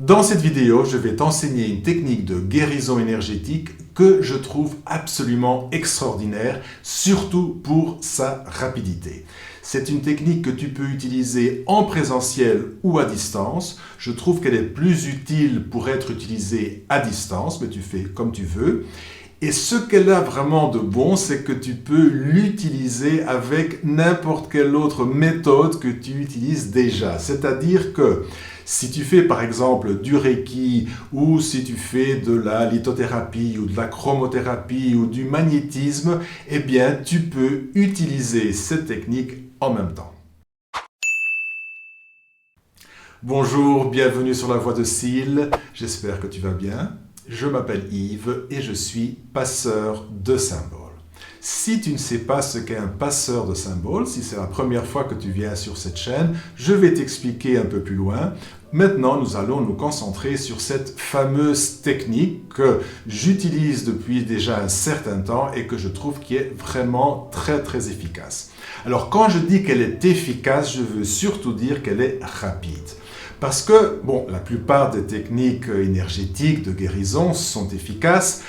Dans cette vidéo, je vais t'enseigner une technique de guérison énergétique que je trouve absolument extraordinaire, surtout pour sa rapidité. C'est une technique que tu peux utiliser en présentiel ou à distance. Je trouve qu'elle est plus utile pour être utilisée à distance, mais tu fais comme tu veux. Et ce qu'elle a vraiment de bon, c'est que tu peux l'utiliser avec n'importe quelle autre méthode que tu utilises déjà. C'est-à-dire que si tu fais par exemple du Reiki, ou si tu fais de la lithothérapie, ou de la chromothérapie, ou du magnétisme, eh bien tu peux utiliser cette technique en même temps. Bonjour, bienvenue sur la voie de Syl, j'espère que tu vas bien. Je m'appelle Yves et je suis passeur de symboles. Si tu ne sais pas ce qu'est un passeur de symboles, si c'est la première fois que tu viens sur cette chaîne, je vais t'expliquer un peu plus loin. Maintenant, nous allons nous concentrer sur cette fameuse technique que j'utilise depuis déjà un certain temps et que je trouve qui est vraiment très efficace. Alors, quand je dis qu'elle est efficace, je veux surtout dire qu'elle est rapide. Parce que, bon, la plupart des techniques énergétiques de guérison sont efficaces,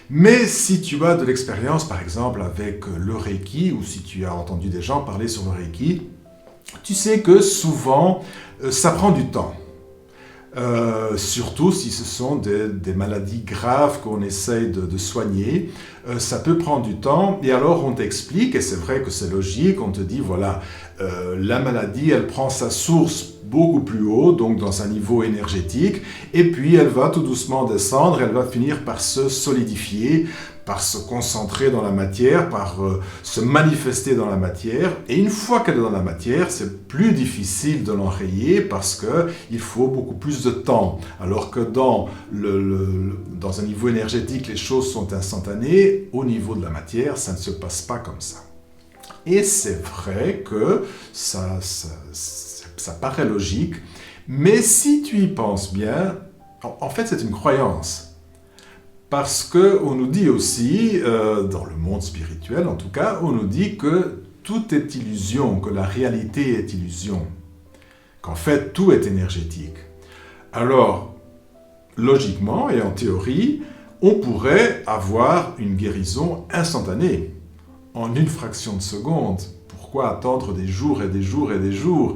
mais si tu as de l'expérience, par exemple, avec le Reiki, ou si tu as entendu des gens parler sur le Reiki, tu sais que souvent, ça prend du temps. Surtout si ce sont des maladies graves qu'on essaye de soigner, ça peut prendre du temps et alors on t'explique, et c'est vrai que c'est logique, on te dit voilà, la maladie elle prend sa source beaucoup plus haut, donc dans un niveau énergétique, et puis elle va tout doucement descendre, elle va finir par se solidifier, par se concentrer dans la matière, par se manifester dans la matière. Et une fois qu'elle est dans la matière, c'est plus difficile de l'enrayer parce qu'il faut beaucoup plus de temps. Alors que dans un niveau énergétique, les choses sont instantanées, au niveau de la matière, ça ne se passe pas comme ça. Et c'est vrai que ça paraît logique, mais si tu y penses bien, en fait c'est une croyance. Parce qu'on nous dit aussi, dans le monde spirituel en tout cas, on nous dit que tout est illusion, que la réalité est illusion, qu'en fait tout est énergétique. Alors, logiquement et en théorie, on pourrait avoir une guérison instantanée, en une fraction de seconde. Pourquoi attendre des jours et des jours et des jours ?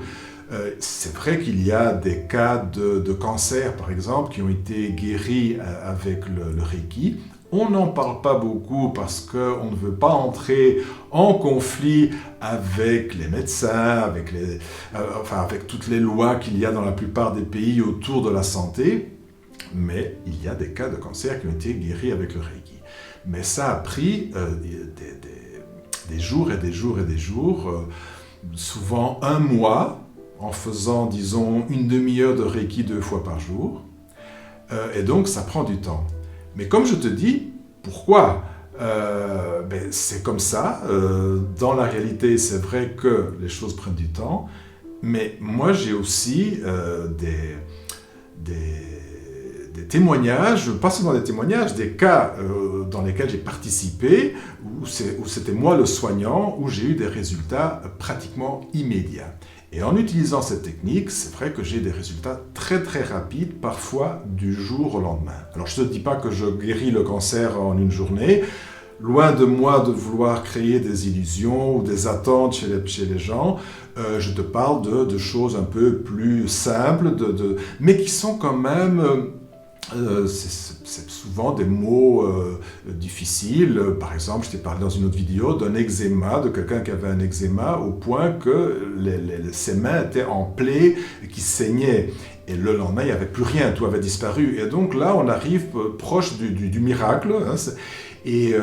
C'est vrai qu'il y a des cas de cancer, par exemple, qui ont été guéris avec le Reiki. On n'en parle pas beaucoup parce qu'on ne veut pas entrer en conflit avec les médecins, avec toutes les lois qu'il y a dans la plupart des pays autour de la santé. Mais il y a des cas de cancer qui ont été guéris avec le Reiki. Mais ça a pris des jours et des jours et des jours, souvent un mois, en faisant, disons, une demi-heure de Reiki 2 fois par jour. Et donc, ça prend du temps. Mais comme je te dis, pourquoi ? C'est comme ça. Dans la réalité, c'est vrai que les choses prennent du temps. Mais moi, j'ai aussi des témoignages, pas seulement des témoignages, des cas dans lesquels j'ai participé, où c'était moi le soignant, où j'ai eu des résultats pratiquement immédiats. Et en utilisant cette technique, c'est vrai que j'ai des résultats très rapides, parfois du jour au lendemain. Alors je ne te dis pas que je guéris le cancer en une journée, loin de moi de vouloir créer des illusions ou des attentes chez les gens, je te parle de choses un peu plus simples, mais qui sont quand même... c'est souvent des mots difficiles. Par exemple, je t'ai parlé dans une autre vidéo d'un eczéma, de quelqu'un qui avait un eczéma au point que ses mains étaient en plaie et qui saignaient. Et le lendemain, il n'y avait plus rien, tout avait disparu. Et donc là, on arrive proche du miracle. Hein, et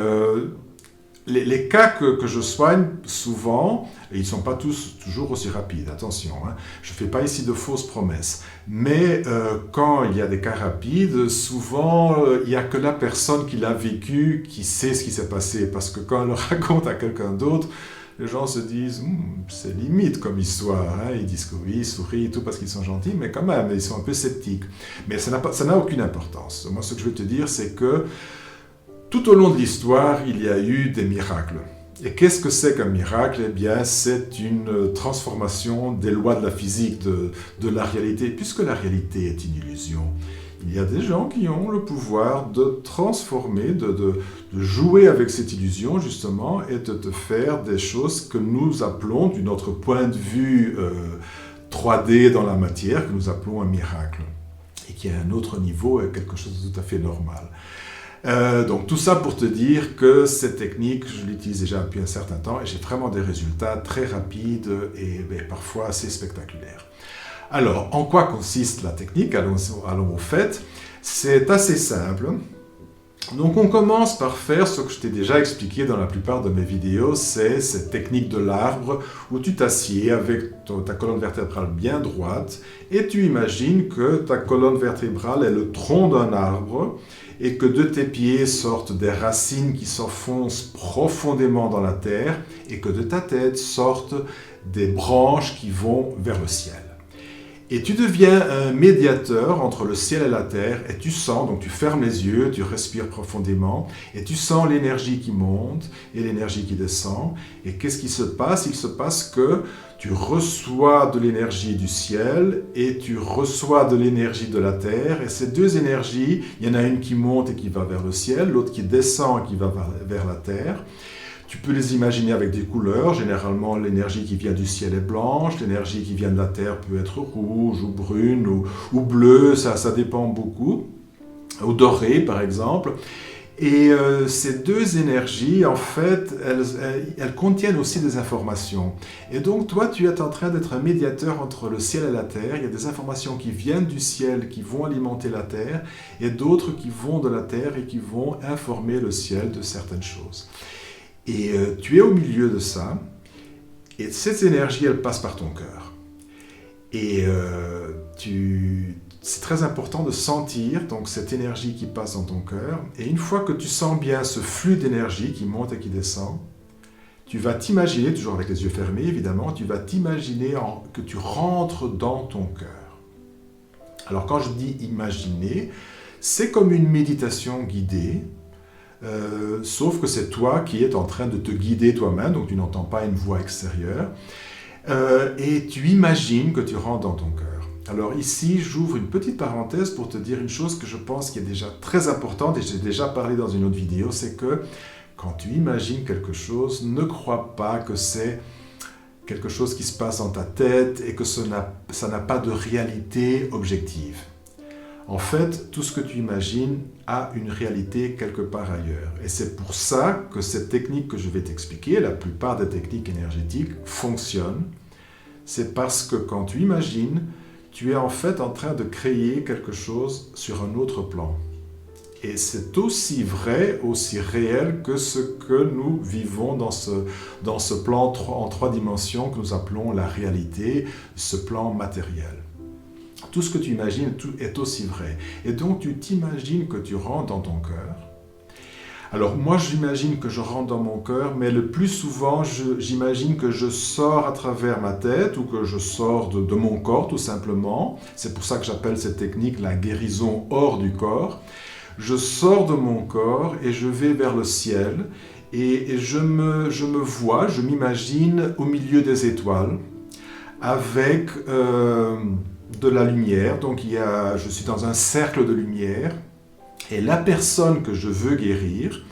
les cas que je soigne souvent, et ils ne sont pas tous toujours aussi rapides, attention, hein, je ne fais pas ici de fausses promesses, mais quand il y a des cas rapides, souvent il n'y a que la personne qui l'a vécu qui sait ce qui s'est passé, parce que quand elle le raconte à quelqu'un d'autre, les gens se disent c'est limite comme histoire, hein. Ils disent que oui, ils sourient et tout parce qu'ils sont gentils, mais quand même, ils sont un peu sceptiques. Mais ça n'a aucune importance. Moi, ce que je veux te dire, c'est que tout au long de l'histoire, il y a eu des miracles. Et qu'est-ce que c'est qu'un miracle? Eh bien, c'est une transformation des lois de la physique, de la réalité, puisque la réalité est une illusion. Il y a des gens qui ont le pouvoir de transformer, de jouer avec cette illusion, justement, et de te faire des choses que nous appelons, de notre point de vue 3D dans la matière, que nous appelons un miracle, et qui à un autre niveau est quelque chose de tout à fait normal. Donc tout ça pour te dire que cette technique, je l'utilise déjà depuis un certain temps et j'ai vraiment des résultats très rapides et parfois assez spectaculaires. Alors, en quoi consiste la technique? Allons au fait. C'est assez simple. Donc on commence par faire ce que je t'ai déjà expliqué dans la plupart de mes vidéos, c'est cette technique de l'arbre où tu t'assieds avec ta colonne vertébrale bien droite et tu imagines que ta colonne vertébrale est le tronc d'un arbre et que de tes pieds sortent des racines qui s'enfoncent profondément dans la terre et que de ta tête sortent des branches qui vont vers le ciel. Et tu deviens un médiateur entre le ciel et la terre et tu sens, donc tu fermes les yeux, tu respires profondément et tu sens l'énergie qui monte et l'énergie qui descend. Et qu'est-ce qui se passe? Il se passe que tu reçois de l'énergie du ciel et tu reçois de l'énergie de la terre. Et ces deux énergies, il y en a une qui monte et qui va vers le ciel, l'autre qui descend et qui va vers la terre. Tu peux les imaginer avec des couleurs. Généralement, l'énergie qui vient du ciel est blanche, l'énergie qui vient de la terre peut être rouge ou brune ou bleue, ça dépend beaucoup, ou dorée par exemple. Et ces deux énergies, en fait, elles contiennent aussi des informations. Et donc, toi, tu es en train d'être un médiateur entre le ciel et la terre. Il y a des informations qui viennent du ciel, qui vont alimenter la terre, et d'autres qui vont de la terre et qui vont informer le ciel de certaines choses. Et tu es au milieu de ça, et cette énergie, elle passe par ton cœur. Et c'est très important de sentir donc, cette énergie qui passe dans ton cœur. Et une fois que tu sens bien ce flux d'énergie qui monte et qui descend, tu vas t'imaginer, toujours avec les yeux fermés évidemment, tu vas t'imaginer que tu rentres dans ton cœur. Alors quand je dis imaginer, c'est comme une méditation guidée, sauf que c'est toi qui es en train de te guider toi-même, donc tu n'entends pas une voix extérieure, et tu imagines que tu rentres dans ton cœur. Alors ici, j'ouvre une petite parenthèse pour te dire une chose que je pense qui est déjà très importante, et j'ai déjà parlé dans une autre vidéo, c'est que quand tu imagines quelque chose, ne crois pas que c'est quelque chose qui se passe dans ta tête et que ça n'a pas de réalité objective. En fait, tout ce que tu imagines a une réalité quelque part ailleurs. Et c'est pour ça que cette technique que je vais t'expliquer, la plupart des techniques énergétiques, fonctionnent. C'est parce que quand tu imagines, tu es en fait en train de créer quelque chose sur un autre plan. Et c'est aussi vrai, aussi réel que ce que nous vivons dans ce plan en 3 dimensions que nous appelons la réalité, ce plan matériel. Tout ce que tu imagines est aussi vrai. Et donc, tu t'imagines que tu rentres dans ton cœur. Alors, moi, j'imagine que je rentre dans mon cœur, mais le plus souvent, j'imagine que je sors à travers ma tête ou que je sors de mon corps, tout simplement. C'est pour ça que j'appelle cette technique la guérison hors du corps. Je sors de mon corps et je vais vers le ciel. Et je me vois, je m'imagine au milieu des étoiles, avec de la lumière, donc je suis dans un cercle de lumière, et la personne que je veux guérir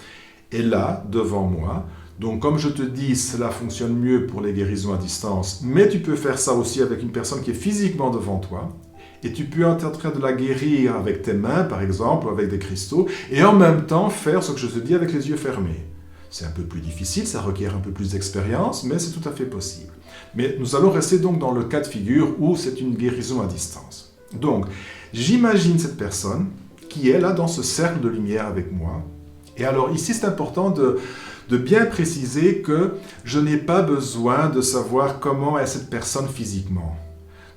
est là, devant moi. Donc comme je te dis, cela fonctionne mieux pour les guérisons à distance, mais tu peux faire ça aussi avec une personne qui est physiquement devant toi, et tu peux être en train de la guérir avec tes mains, par exemple, ou avec des cristaux, et en même temps faire ce que je te dis avec les yeux fermés. C'est un peu plus difficile, ça requiert un peu plus d'expérience, mais c'est tout à fait possible. Mais nous allons rester donc dans le cas de figure où c'est une guérison à distance. Donc, j'imagine cette personne qui est là dans ce cercle de lumière avec moi. Et alors ici, c'est important de bien préciser que je n'ai pas besoin de savoir comment est cette personne physiquement.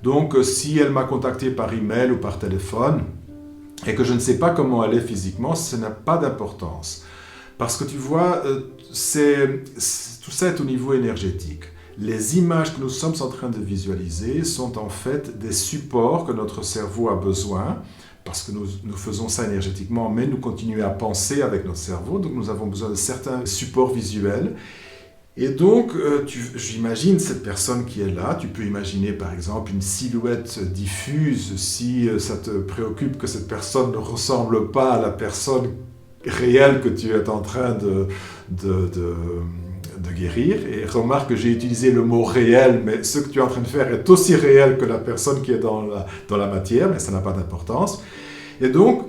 Donc, si elle m'a contacté par email ou par téléphone, et que je ne sais pas comment elle est physiquement, ça n'a pas d'importance. Parce que tu vois, tout ça est au niveau énergétique. Les images que nous sommes en train de visualiser sont en fait des supports que notre cerveau a besoin, parce que nous faisons ça énergétiquement, mais nous continuons à penser avec notre cerveau, donc nous avons besoin de certains supports visuels Et donc, j'imagine cette personne qui est là. Tu peux imaginer par exemple une silhouette diffuse si ça te préoccupe que cette personne ne ressemble pas à la personne réelle que tu es en train de guérir. Et remarque que j'ai utilisé le mot réel, mais ce que tu es en train de faire est aussi réel que la personne qui est dans la matière, mais ça n'a pas d'importance. Et donc,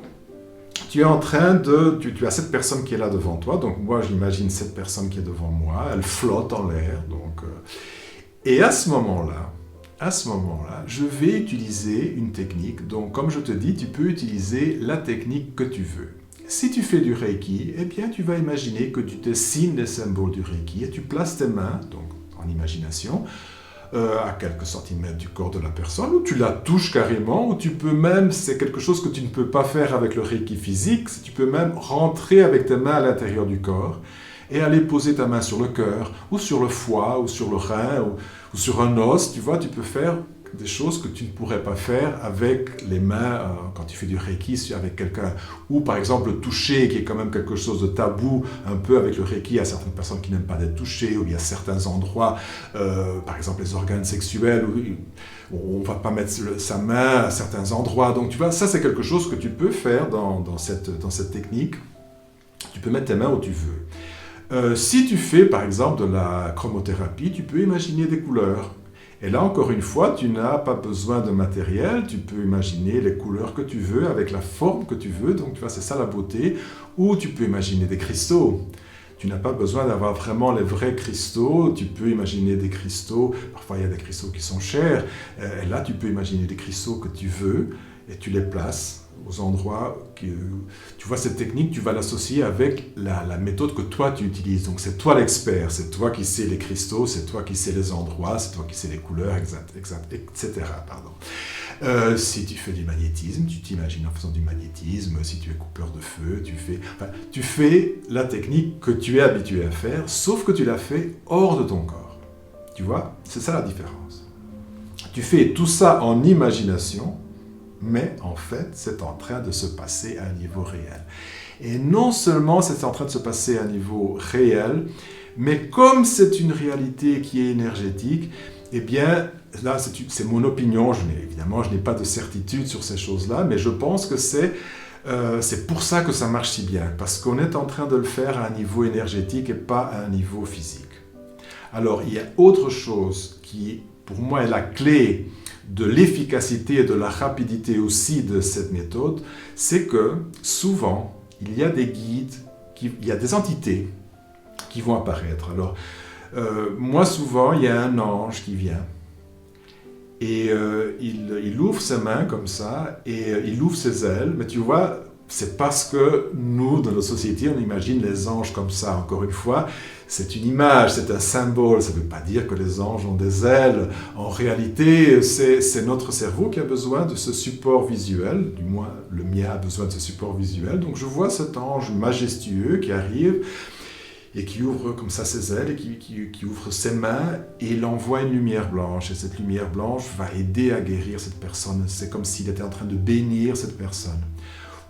tu es en train tu as cette personne qui est là devant toi, donc moi j'imagine cette personne qui est devant moi, elle flotte en l'air, et à ce moment-là, je vais utiliser une technique. Donc comme je te dis, tu peux utiliser la technique que tu veux. Si tu fais du Reiki, eh bien tu vas imaginer que tu dessines les symboles du Reiki et tu places tes mains, donc en imagination, à quelques centimètres du corps de la personne, ou tu la touches carrément, ou tu peux même, c'est quelque chose que tu ne peux pas faire avec le Reiki physique, tu peux même rentrer avec tes mains à l'intérieur du corps et aller poser ta main sur le cœur, ou sur le foie, ou sur le rein, ou sur un os. Tu vois, tu peux faire des choses que tu ne pourrais pas faire avec les mains quand tu fais du Reiki avec quelqu'un. Ou par exemple le toucher, qui est quand même quelque chose de tabou un peu avec le Reiki. Il y a certaines personnes qui n'aiment pas d'être touchées, ou il y a certains endroits, par exemple les organes sexuels, où on ne va pas mettre sa main à certains endroits. Donc tu vois, ça c'est quelque chose que tu peux faire dans cette technique. Tu peux mettre tes mains où tu veux. Si tu fais par exemple de la chromothérapie, tu peux imaginer des couleurs. Et là, encore une fois, tu n'as pas besoin de matériel, tu peux imaginer les couleurs que tu veux, avec la forme que tu veux, donc tu vois, c'est ça la beauté. Ou tu peux imaginer des cristaux. Tu n'as pas besoin d'avoir vraiment les vrais cristaux, tu peux imaginer des cristaux, parfois il y a des cristaux qui sont chers, et là tu peux imaginer des cristaux que tu veux, et tu les places aux endroits que... Tu vois, cette technique, tu vas l'associer avec la méthode que toi tu utilises. Donc c'est toi l'expert, c'est toi qui sais les cristaux, c'est toi qui sais les endroits, c'est toi qui sais les couleurs, etc. Pardon. Si tu fais du magnétisme, tu t'imagines en faisant du magnétisme. Si tu es coupeur de feu, tu fais la technique que tu es habitué à faire, sauf que tu la fais hors de ton corps. Tu vois, c'est ça la différence. Tu fais tout ça en imagination, mais en fait, c'est en train de se passer à un niveau réel. Et non seulement c'est en train de se passer à un niveau réel, mais comme c'est une réalité qui est énergétique, eh bien, là, c'est mon opinion. Évidemment, je n'ai pas de certitude sur ces choses-là, mais je pense que c'est pour ça que ça marche si bien, parce qu'on est en train de le faire à un niveau énergétique et pas à un niveau physique. Alors, il y a autre chose qui, pour moi, est la clé de l'efficacité et de la rapidité aussi de cette méthode, c'est que souvent, il y a des guides, il y a des entités qui vont apparaître. Alors, moi, souvent, il y a un ange qui vient et il ouvre ses mains comme ça et il ouvre ses ailes, mais tu vois, c'est parce que nous, dans nos sociétés, on imagine les anges comme ça. Encore une fois, c'est une image, c'est un symbole. Ça ne veut pas dire que les anges ont des ailes. En réalité, c'est notre cerveau qui a besoin de ce support visuel. Du moins, le mien a besoin de ce support visuel. Donc, je vois cet ange majestueux qui arrive et qui ouvre comme ça ses ailes et qui ouvre ses mains et il envoie une lumière blanche. Et cette lumière blanche va aider à guérir cette personne. C'est comme s'il était en train de bénir cette personne.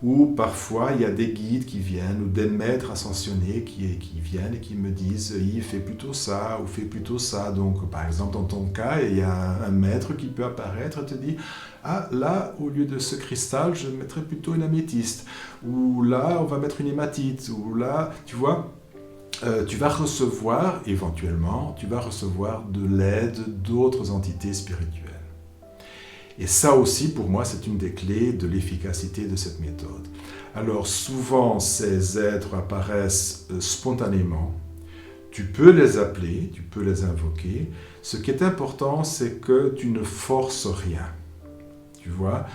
Ou parfois, il y a des guides qui viennent, ou des maîtres ascensionnés qui viennent et qui me disent « il fait plutôt ça » ou « fais plutôt ça ». Donc, par exemple, dans ton cas, il y a un maître qui peut apparaître et te dire « ah, là, au lieu de ce cristal, je mettrais plutôt une améthyste » ou « là, on va mettre une hématite » ou là, tu vois, tu vas recevoir, éventuellement, de l'aide d'autres entités spirituelles. Et ça aussi, pour moi, c'est une des clés de l'efficacité de cette méthode. Alors, souvent, ces êtres apparaissent spontanément. Tu peux les appeler, tu peux les invoquer. Ce qui est important, c'est que tu ne forces rien. Tu vois,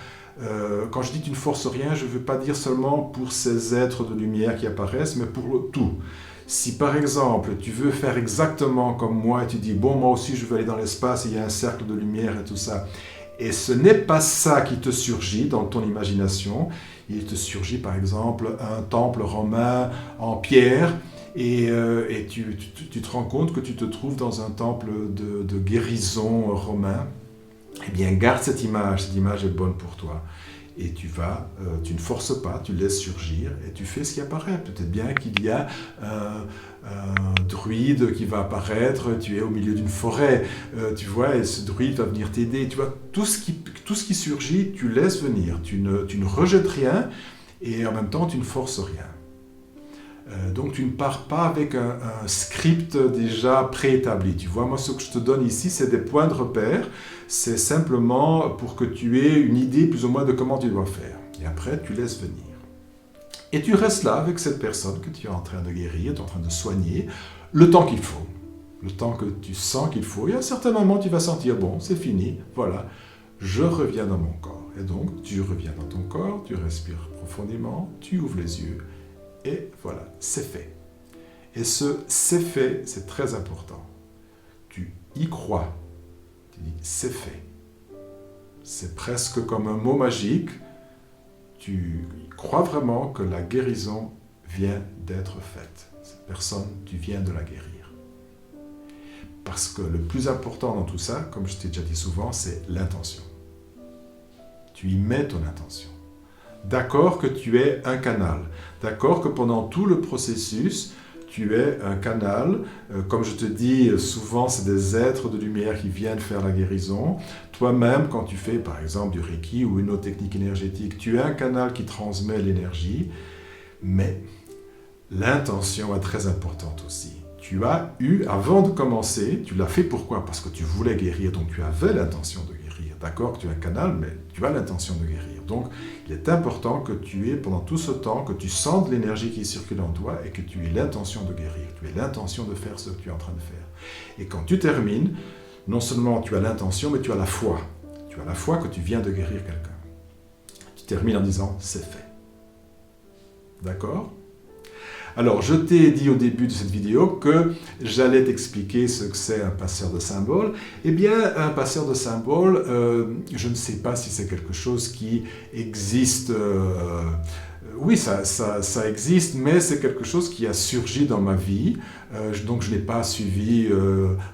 quand je dis tu ne forces rien, je ne veux pas dire seulement pour ces êtres de lumière qui apparaissent, mais pour tout. Si par exemple, tu veux faire exactement comme moi et tu dis « bon, moi aussi, je veux aller dans l'espace, et il y a un cercle de lumière et tout ça », et ce n'est pas ça qui te surgit dans ton imagination. Il te surgit par exemple un temple romain en pierre et tu te rends compte que tu te trouves dans un temple de guérison romain. Eh bien, garde cette image est bonne pour toi. et tu ne forces pas, tu laisses surgir et tu fais ce qui apparaît. Peut-être bien qu'il y a un druide qui va apparaître, tu es au milieu d'une forêt, tu vois, et ce druide va venir t'aider. Tu vois, tout ce qui surgit, tu laisses venir. Tu ne rejettes rien et en même temps, tu ne forces rien. Donc tu ne pars pas avec un script déjà préétabli. Tu vois, moi ce que je te donne ici, c'est des points de repère. C'est simplement pour que tu aies une idée plus ou moins de comment tu dois faire. Et après, tu laisses venir. Et tu restes là avec cette personne que tu es en train de guérir, tu es en train de soigner, le temps qu'il faut. Le temps que tu sens qu'il faut. Et à un certain moment, tu vas sentir, bon, c'est fini, voilà, je reviens dans mon corps. Et donc, tu reviens dans ton corps, tu respires profondément, tu ouvres les yeux. Et voilà, c'est fait. Et ce « c'est fait », c'est très important. Tu y crois. Tu dis « c'est fait ». C'est presque comme un mot magique. Tu crois vraiment que la guérison vient d'être faite. Cette personne, tu viens de la guérir. Parce que le plus important dans tout ça, comme je t'ai déjà dit souvent, c'est l'intention. Tu y mets ton intention. D'accord que tu es un canal, d'accord que pendant tout le processus, tu es un canal. Comme je te dis, souvent, c'est des êtres de lumière qui viennent faire la guérison. Toi-même, quand tu fais, par exemple, du Reiki ou une autre technique énergétique, tu es un canal qui transmet l'énergie. Mais l'intention est très importante aussi. Tu as eu, avant de commencer, tu l'as fait pourquoi? Parce que tu voulais guérir, donc tu avais l'intention de guérir. D'accord que tu es un canal, mais tu as l'intention de guérir. Donc, il est important que tu aies, pendant tout ce temps, que tu sentes l'énergie qui circule en toi et que tu aies l'intention de guérir. Tu aies l'intention de faire ce que tu es en train de faire. Et quand tu termines, non seulement tu as l'intention, mais tu as la foi. Tu as la foi que tu viens de guérir quelqu'un. Tu termines en disant « c'est fait ». D'accord ? Alors, je t'ai dit au début de cette vidéo que j'allais t'expliquer ce que c'est un passeur de symboles. Eh bien, un passeur de symboles, je ne sais pas si c'est quelque chose qui existe. Oui, ça existe, mais c'est quelque chose qui a surgi dans ma vie. Donc, je n'ai pas suivi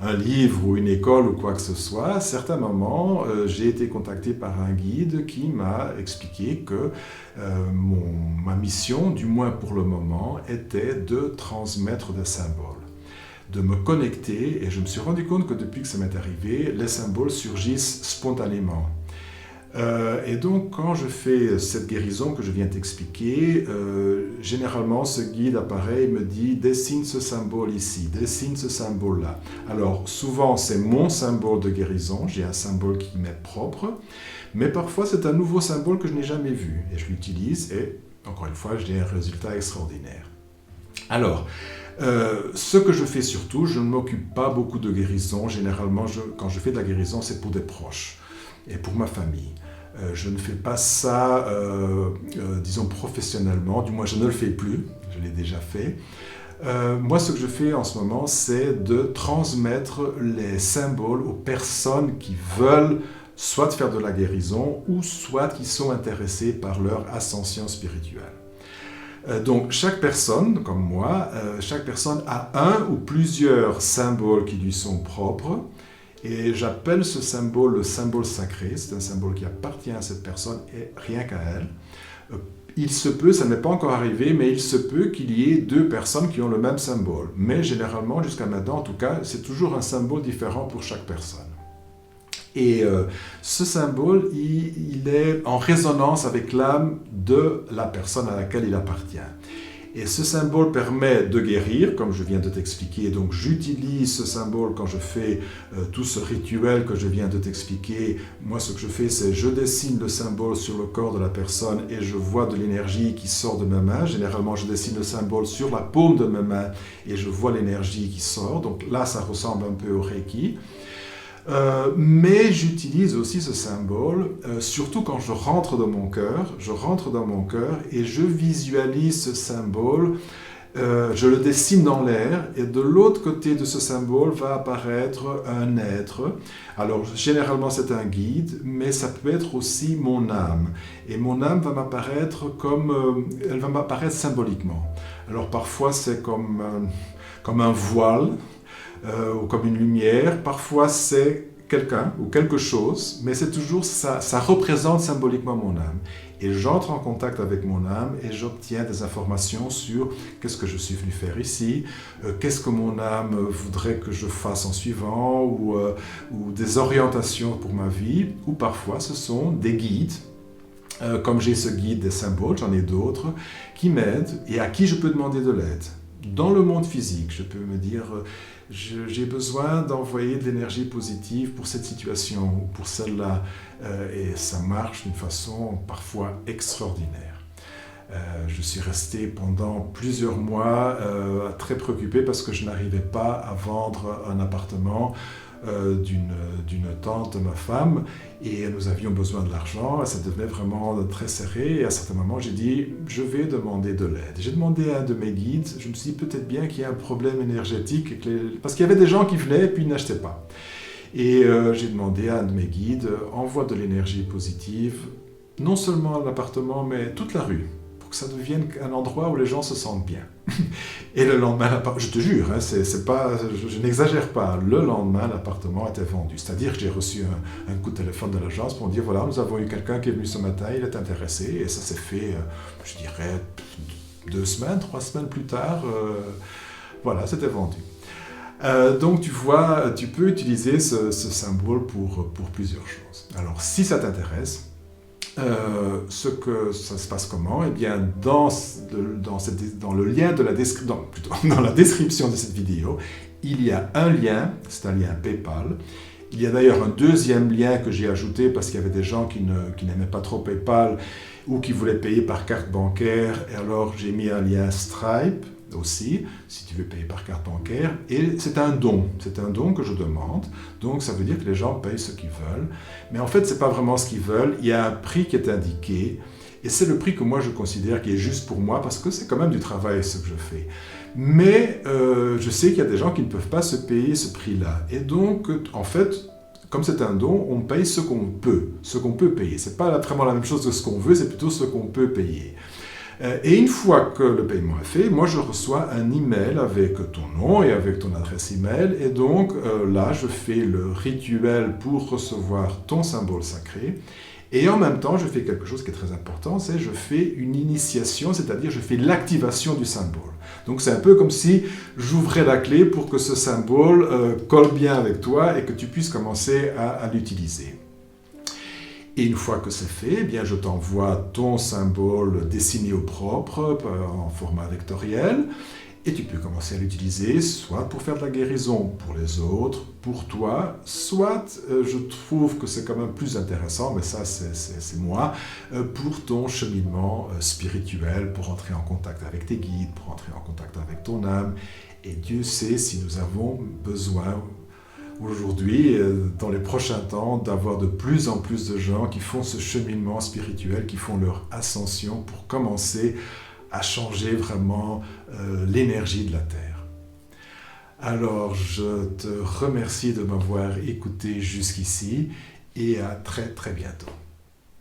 un livre ou une école ou quoi que ce soit. À certains moments, j'ai été contacté par un guide qui m'a expliqué que ma mission, du moins pour le moment, était de transmettre des symboles, de me connecter. Et je me suis rendu compte que depuis que ça m'est arrivé, les symboles surgissent spontanément. Et donc, quand je fais cette guérison que je viens t'expliquer, généralement, ce guide apparaît et me dit « dessine ce symbole ici, dessine ce symbole-là ». Alors, souvent, c'est mon symbole de guérison, j'ai un symbole qui m'est propre, mais parfois, c'est un nouveau symbole que je n'ai jamais vu. Et je l'utilise et, encore une fois, j'ai un résultat extraordinaire. Alors, ce que je fais surtout, je ne m'occupe pas beaucoup de guérison. Généralement, quand je fais de la guérison, c'est pour des proches et pour ma famille. Je ne fais pas ça, disons, professionnellement, du moins je ne le fais plus, je l'ai déjà fait. Moi, ce que je fais en ce moment, c'est de transmettre les symboles aux personnes qui veulent soit faire de la guérison, ou soit qui sont intéressées par leur ascension spirituelle. Donc, chaque personne, comme moi, chaque personne a un ou plusieurs symboles qui lui sont propres. Et j'appelle ce symbole le symbole sacré. C'est un symbole qui appartient à cette personne et rien qu'à elle. Il se peut, ça n'est pas encore arrivé, mais il se peut qu'il y ait deux personnes qui ont le même symbole. Mais généralement, jusqu'à maintenant, en tout cas, c'est toujours un symbole différent pour chaque personne. Et ce symbole, il est en résonance avec l'âme de la personne à laquelle il appartient. Et ce symbole permet de guérir, comme je viens de t'expliquer. Donc j'utilise ce symbole quand je fais tout ce rituel que je viens de t'expliquer. Moi, ce que je fais, c'est je dessine le symbole sur le corps de la personne et je vois de l'énergie qui sort de mes mains. Généralement, je dessine le symbole sur la paume de mes mains et je vois l'énergie qui sort. Donc là, ça ressemble un peu au Reiki. Mais j'utilise aussi ce symbole, surtout quand je rentre dans mon cœur. Je rentre dans mon cœur et je visualise ce symbole, je le dessine dans l'air et de l'autre côté de ce symbole va apparaître un être. Alors généralement c'est un guide, mais ça peut être aussi mon âme. Et mon âme va m'apparaître elle va m'apparaître symboliquement. Alors parfois c'est comme un voile, ou comme une lumière, parfois c'est quelqu'un ou quelque chose, mais c'est toujours ça représente symboliquement mon âme. et j'entre en contact avec mon âme et j'obtiens des informations sur qu'est-ce que je suis venu faire ici, qu'est-ce que mon âme voudrait que je fasse en suivant, ou des orientations pour ma vie, ou parfois ce sont des guides. Comme j'ai ce guide des symboles, j'en ai d'autres, qui m'aident et à qui je peux demander de l'aide. Dans le monde physique, je peux me dire, j'ai besoin d'envoyer de l'énergie positive pour cette situation ou pour celle-là, et ça marche d'une façon parfois extraordinaire. Je suis resté pendant plusieurs mois très préoccupé parce que je n'arrivais pas à vendre un appartement d'une tante de ma femme, et nous avions besoin de l'argent, et ça devenait vraiment très serré, et à certains moments j'ai dit je vais demander de l'aide. J'ai demandé à un de mes guides, je me suis dit peut-être bien qu'il y a un problème énergétique, parce qu'il y avait des gens qui venaient et puis ils n'achetaient pas. Et j'ai demandé à un de mes guides, envoie de l'énergie positive, non seulement à l'appartement mais toute la rue, pour que ça devienne un endroit où les gens se sentent bien. Et le lendemain, je te jure, hein, c'est pas, je n'exagère pas, le lendemain, l'appartement était vendu. C'est-à-dire que j'ai reçu un coup de téléphone de l'agence pour me dire, voilà, nous avons eu quelqu'un qui est venu ce matin, il est intéressé, et ça s'est fait, je dirais, 2 semaines, 3 semaines plus tard, voilà, c'était vendu. Donc tu vois, tu peux utiliser ce symbole pour plusieurs choses. Alors si ça t'intéresse, ça se passe comment? Eh bien, dans le lien de la description, dans la description de cette vidéo, il y a un lien, c'est un lien PayPal. Il y a d'ailleurs un deuxième lien que j'ai ajouté parce qu'il y avait des gens qui n'aimaient pas trop PayPal ou qui voulaient payer par carte bancaire, et alors j'ai mis un lien Stripe aussi, si tu veux payer par carte bancaire, et c'est un don que je demande, donc ça veut dire que les gens payent ce qu'ils veulent, mais en fait c'est pas vraiment ce qu'ils veulent, il y a un prix qui est indiqué, et c'est le prix que moi je considère qui est juste pour moi, parce que c'est quand même du travail ce que je fais. Mais je sais qu'il y a des gens qui ne peuvent pas se payer ce prix-là, et donc en fait, comme c'est un don, on paye ce qu'on peut payer. C'est pas vraiment la même chose que ce qu'on veut, c'est plutôt ce qu'on peut payer. Et une fois que le paiement est fait, moi je reçois un email avec ton nom et avec ton adresse email, et donc là je fais le rituel pour recevoir ton symbole sacré, et en même temps je fais quelque chose qui est très important, c'est je fais une initiation, c'est-à-dire je fais l'activation du symbole. Donc c'est un peu comme si j'ouvrais la clé pour que ce symbole colle bien avec toi et que tu puisses commencer à l'utiliser. Et une fois que c'est fait, eh bien, je t'envoie ton symbole dessiné au propre, en format vectoriel, et tu peux commencer à l'utiliser soit pour faire de la guérison pour les autres, pour toi, soit, je trouve que c'est quand même plus intéressant, mais ça c'est moi, pour ton cheminement spirituel, pour entrer en contact avec tes guides, pour entrer en contact avec ton âme, et Dieu sait si nous avons besoin aujourd'hui, dans les prochains temps, d'avoir de plus en plus de gens qui font ce cheminement spirituel, qui font leur ascension pour commencer à changer vraiment l'énergie de la Terre. Alors, je te remercie de m'avoir écouté jusqu'ici et à très très bientôt.